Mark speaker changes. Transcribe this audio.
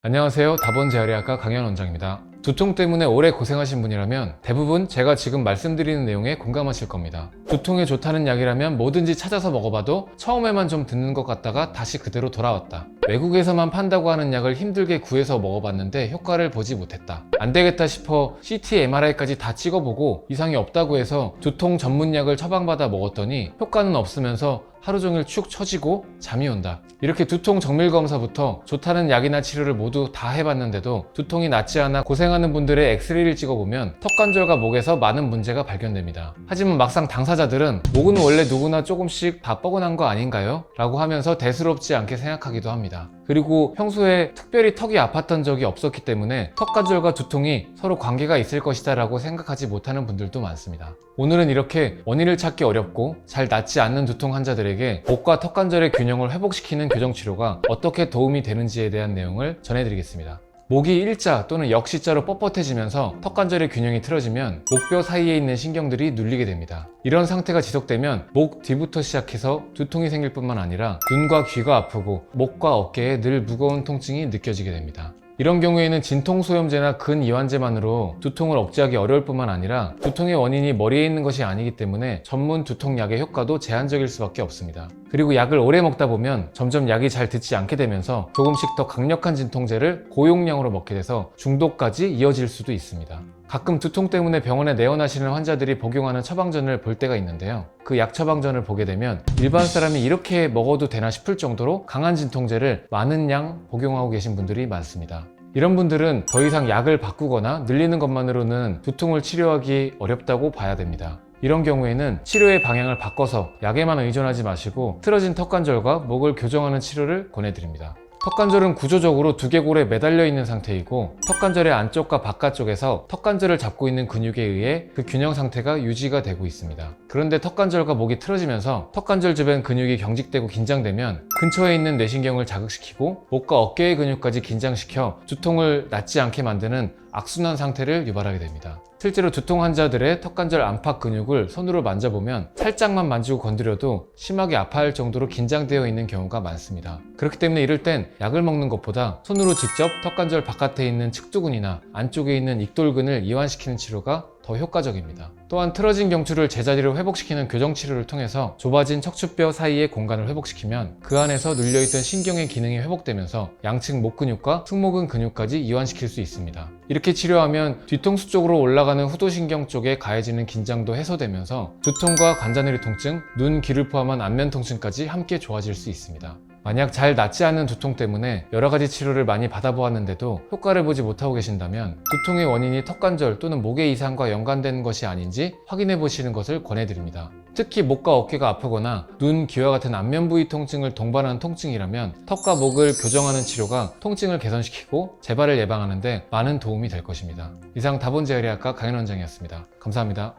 Speaker 1: 안녕하세요. 다본재활의학과 강현 원장입니다. 두통 때문에 오래 고생하신 분이라면 대부분 제가 지금 말씀드리는 내용에 공감하실 겁니다. 두통에 좋다는 약이라면 뭐든지 찾아서 먹어봐도 처음에만 좀 듣는 것 같다가 다시 그대로 돌아왔다. 외국에서만 판다고 하는 약을 힘들게 구해서 먹어봤는데 효과를 보지 못했다. 안 되겠다 싶어 CT, MRI까지 다 찍어보고 이상이 없다고 해서 두통 전문 약을 처방받아 먹었더니 효과는 없으면서 하루 종일 축 처지고 잠이 온다. 이렇게 두통 정밀 검사부터 좋다는 약이나 치료를 모두 다 해봤는데도 두통이 낫지 않아 고생하는 분들의 엑스레이를 찍어보면 턱관절과 목에서 많은 문제가 발견됩니다. 하지만 막상 당사자들은 목은 원래 누구나 조금씩 다 뻐근한 거 아닌가요? 라고 하면서 대수롭지 않게 생각하기도 합니다. 그리고 평소에 특별히 턱이 아팠던 적이 없었기 때문에 턱관절과 두통이 서로 관계가 있을 것이다 라고 생각하지 못하는 분들도 많습니다. 오늘은 이렇게 원인을 찾기 어렵고 잘 낫지 않는 두통 환자들에게 목과 턱관절의 균형을 회복시키는 교정치료가 어떻게 도움이 되는지에 대한 내용을 전해드리겠습니다. 목이 일자 또는 역시자로 뻣뻣해지면서 턱관절의 균형이 틀어지면 목뼈 사이에 있는 신경들이 눌리게 됩니다. 이런 상태가 지속되면 목 뒤부터 시작해서 두통이 생길 뿐만 아니라 눈과 귀가 아프고 목과 어깨에 늘 무거운 통증이 느껴지게 됩니다. 이런 경우에는 진통소염제나 근이완제만으로 두통을 억제하기 어려울 뿐만 아니라 두통의 원인이 머리에 있는 것이 아니기 때문에 전문 두통약의 효과도 제한적일 수밖에 없습니다. 그리고 약을 오래 먹다 보면 점점 약이 잘 듣지 않게 되면서 조금씩 더 강력한 진통제를 고용량으로 먹게 돼서 중독까지 이어질 수도 있습니다. 가끔 두통 때문에 병원에 내원하시는 환자들이 복용하는 처방전을 볼 때가 있는데요. 그 약 처방전을 보게 되면 일반 사람이 이렇게 먹어도 되나 싶을 정도로 강한 진통제를 많은 양 복용하고 계신 분들이 많습니다. 이런 분들은 더 이상 약을 바꾸거나 늘리는 것만으로는 두통을 치료하기 어렵다고 봐야 됩니다. 이런 경우에는 치료의 방향을 바꿔서 약에만 의존하지 마시고 틀어진 턱관절과 목을 교정하는 치료를 권해드립니다. 턱관절은 구조적으로 두개골에 매달려 있는 상태이고 턱관절의 안쪽과 바깥쪽에서 턱관절을 잡고 있는 근육에 의해 그 균형 상태가 유지가 되고 있습니다. 그런데 턱관절과 목이 틀어지면서 턱관절 주변 근육이 경직되고 긴장되면 근처에 있는 뇌신경을 자극시키고 목과 어깨의 근육까지 긴장시켜 두통을 낫지 않게 만드는 악순환 상태를 유발하게 됩니다. 실제로 두통 환자들의 턱관절 안팎 근육을 손으로 만져보면 살짝만 만지고 건드려도 심하게 아파할 정도로 긴장되어 있는 경우가 많습니다. 그렇기 때문에 이럴 땐 약을 먹는 것보다 손으로 직접 턱관절 바깥에 있는 측두근이나 안쪽에 있는 익돌근을 이완시키는 치료가 더 효과적입니다. 또한 틀어진 경추를 제자리로 회복시키는 교정치료를 통해서 좁아진 척추뼈 사이의 공간을 회복시키면 그 안에서 눌려있던 신경의 기능이 회복되면서 양측 목 근육과 승모근 근육까지 이완시킬 수 있습니다. 이렇게 치료하면 뒤통수 쪽으로 올라가는 후두신경 쪽에 가해지는 긴장도 해소되면서 두통과 관자놀이 통증, 눈, 귀를 포함한 안면 통증까지 함께 좋아질 수 있습니다. 만약 잘 낫지 않는 두통 때문에 여러가지 치료를 많이 받아보았는데도 효과를 보지 못하고 계신다면 두통의 원인이 턱관절 또는 목의 이상과 연관된 것이 아닌지 확인해 보시는 것을 권해드립니다. 특히 목과 어깨가 아프거나 눈, 귀와 같은 안면 부위 통증을 동반한 통증이라면 턱과 목을 교정하는 치료가 통증을 개선시키고 재발을 예방하는 데 많은 도움이 될 것입니다. 이상 다본재활의학과 강현 원장이었습니다. 감사합니다.